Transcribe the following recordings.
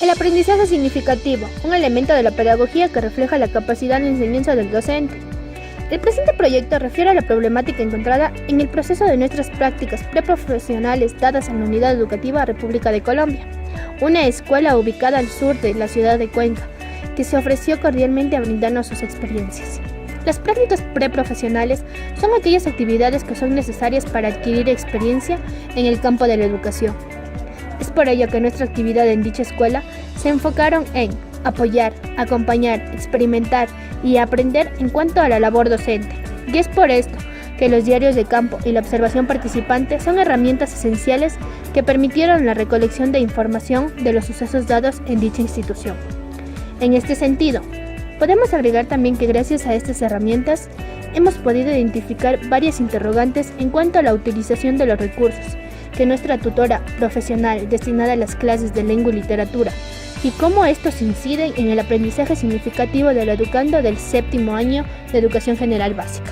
El aprendizaje significativo, un elemento de la pedagogía que refleja la capacidad de enseñanza del docente. El presente proyecto refiere a la problemática encontrada en el proceso de nuestras prácticas preprofesionales dadas en la Unidad Educativa República de Colombia, una escuela ubicada al sur de la ciudad de Cuenca, que se ofreció cordialmente a brindarnos sus experiencias. Las prácticas preprofesionales son aquellas actividades que son necesarias para adquirir experiencia en el campo de la educación. Es por ello que nuestra actividad en dicha escuela se enfocaron en apoyar, acompañar, experimentar y aprender en cuanto a la labor docente. Y es por esto que los diarios de campo y la observación participante son herramientas esenciales que permitieron la recolección de información de los sucesos dados en dicha institución. En este sentido, podemos agregar también que gracias a estas herramientas hemos podido identificar varias interrogantes en cuanto a la utilización de los recursos que nuestra tutora profesional destinada a las clases de lengua y literatura y cómo estos inciden en el aprendizaje significativo del educando del 7º año de educación general básica.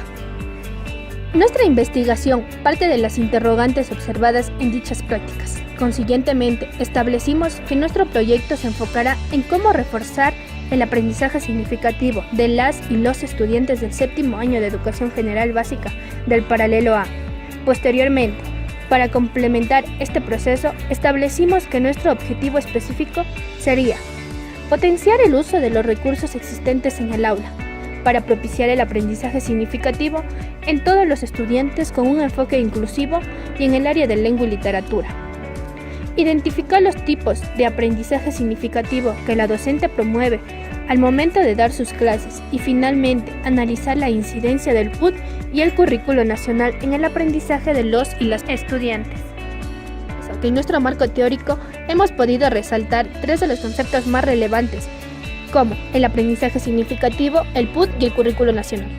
Nuestra investigación parte de las interrogantes observadas en dichas prácticas. Consiguientemente, establecimos que nuestro proyecto se enfocará en cómo reforzar el aprendizaje significativo de las y los estudiantes del 7º año de educación general básica del paralelo A. Posteriormente, para complementar este proceso, establecimos que nuestro objetivo específico sería potenciar el uso de los recursos existentes en el aula para propiciar el aprendizaje significativo en todos los estudiantes con un enfoque inclusivo y en el área de lengua y literatura. Identificar los tipos de aprendizaje significativo que la docente promueve al momento de dar sus clases y finalmente analizar la incidencia del PUT y el currículo nacional en el aprendizaje de los y las estudiantes. En nuestro marco teórico hemos podido resaltar 3 de los conceptos más relevantes, como el aprendizaje significativo, el PUT y el currículo nacional.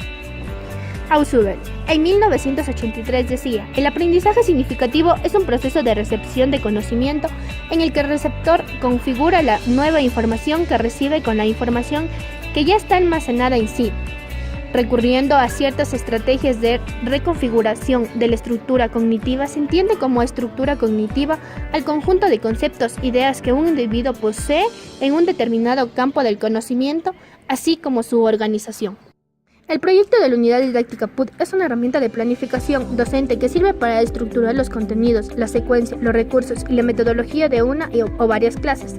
Ausubel, en 1983 decía, el aprendizaje significativo es un proceso de recepción de conocimiento en el que el receptor configura la nueva información que recibe con la información que ya está almacenada en sí, recurriendo a ciertas estrategias de reconfiguración de la estructura cognitiva. Se entiende como estructura cognitiva al conjunto de conceptos, ideas que un individuo posee en un determinado campo del conocimiento, así como su organización. El proyecto de la Unidad Didáctica PUT es una herramienta de planificación docente que sirve para estructurar los contenidos, la secuencia, los recursos y la metodología de una o varias clases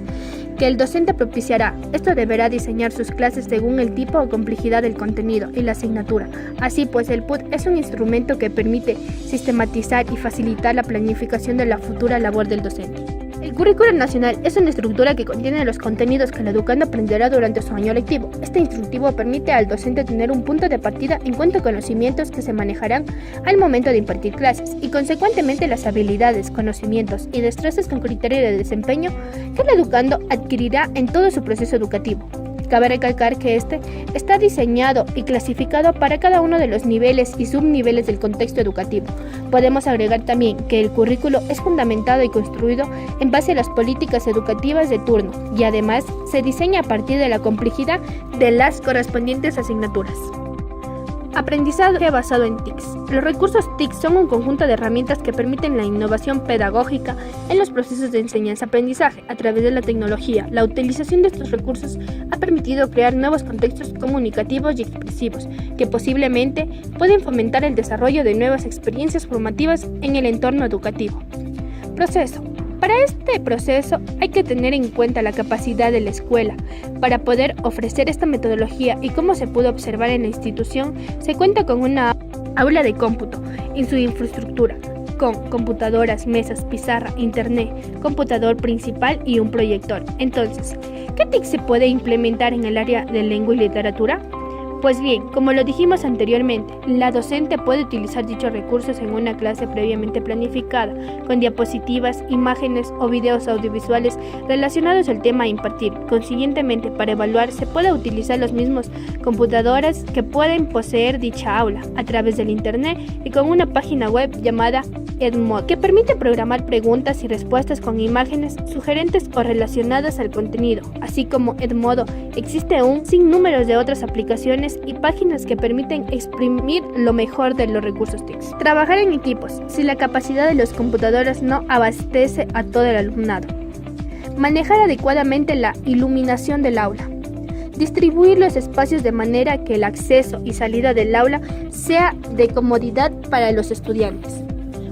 que el docente propiciará. Esto deberá diseñar sus clases según el tipo o complejidad del contenido y la asignatura. Así pues, el PUT es un instrumento que permite sistematizar y facilitar la planificación de la futura labor del docente. El currículo nacional es una estructura que contiene los contenidos que el educando aprenderá durante su año lectivo. Este instructivo permite al docente tener un punto de partida en cuanto a conocimientos que se manejarán al momento de impartir clases y consecuentemente las habilidades, conocimientos y destrezas con criterio de desempeño que el educando adquirirá en todo su proceso educativo. Cabe recalcar que este está diseñado y clasificado para cada uno de los niveles y subniveles del contexto educativo. Podemos agregar también que el currículo es fundamentado y construido en base a las políticas educativas de turno y además se diseña a partir de la complejidad de las correspondientes asignaturas. Aprendizaje basado en TICs. Los recursos TIC son un conjunto de herramientas que permiten la innovación pedagógica en los procesos de enseñanza-aprendizaje. A través de la tecnología, la utilización de estos recursos ha permitido crear nuevos contextos comunicativos y expresivos que posiblemente pueden fomentar el desarrollo de nuevas experiencias formativas en el entorno educativo. Proceso. Para este proceso hay que tener en cuenta la capacidad de la escuela. Para poder ofrecer esta metodología y como se pudo observar en la institución, se cuenta con una aula de cómputo en su infraestructura, con computadoras, mesas, pizarra, internet, computador principal y un proyector. Entonces, ¿qué TIC se puede implementar en el área de lengua y literatura? Pues bien, como lo dijimos anteriormente, la docente puede utilizar dichos recursos en una clase previamente planificada, con diapositivas, imágenes o videos audiovisuales relacionados al tema a impartir. Consiguientemente, para evaluar se puede utilizar los mismos computadoras que pueden poseer dicha aula a través del internet y con una página web llamada Edmodo, que permite programar preguntas y respuestas con imágenes sugerentes o relacionadas al contenido. Así como Edmodo, existe un sinnúmero de otras aplicaciones y páginas que permiten exprimir lo mejor de los recursos TIC. Trabajar en equipos, si la capacidad de las computadoras no abastece a todo el alumnado. Manejar adecuadamente la iluminación del aula. Distribuir los espacios de manera que el acceso y salida del aula sea de comodidad para los estudiantes.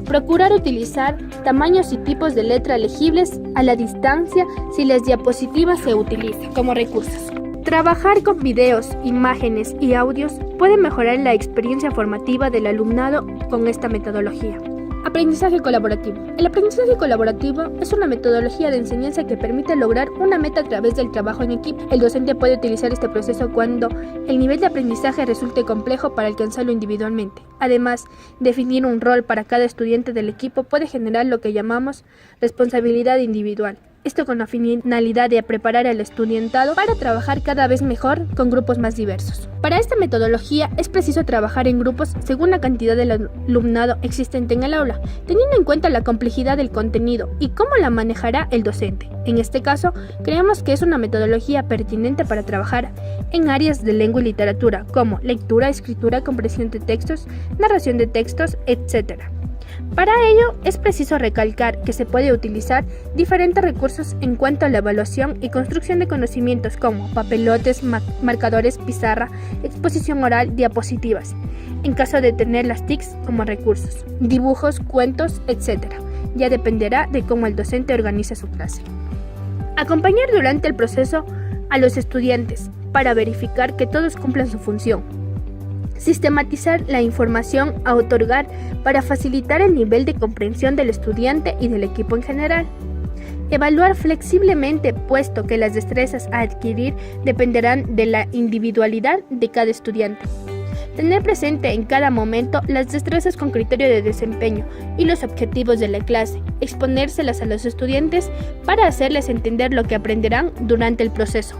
Procurar utilizar tamaños y tipos de letra legibles a la distancia si las diapositivas se utilizan como recursos. Trabajar con videos, imágenes y audios puede mejorar la experiencia formativa del alumnado con esta metodología. Aprendizaje colaborativo. El aprendizaje colaborativo es una metodología de enseñanza que permite lograr una meta a través del trabajo en equipo. El docente puede utilizar este proceso cuando el nivel de aprendizaje resulte complejo para alcanzarlo individualmente. Además, definir un rol para cada estudiante del equipo puede generar lo que llamamos responsabilidad individual. Esto con la finalidad de preparar al estudiantado para trabajar cada vez mejor con grupos más diversos. Para esta metodología es preciso trabajar en grupos según la cantidad del alumnado existente en el aula, teniendo en cuenta la complejidad del contenido y cómo la manejará el docente. En este caso, creemos que es una metodología pertinente para trabajar en áreas de lengua y literatura como lectura, escritura, comprensión de textos, narración de textos, etc. Para ello, es preciso recalcar que se puede utilizar diferentes recursos en cuanto a la evaluación y construcción de conocimientos como papelotes, marcadores, pizarra, exposición oral, diapositivas, en caso de tener las TICs como recursos, dibujos, cuentos, etc. Ya dependerá de cómo el docente organice su clase. Acompañar durante el proceso a los estudiantes para verificar que todos cumplan su función. Sistematizar la información a otorgar para facilitar el nivel de comprensión del estudiante y del equipo en general. Evaluar flexiblemente, puesto que las destrezas a adquirir dependerán de la individualidad de cada estudiante. Tener presente en cada momento las destrezas con criterio de desempeño y los objetivos de la clase. Exponérselas a los estudiantes para hacerles entender lo que aprenderán durante el proceso.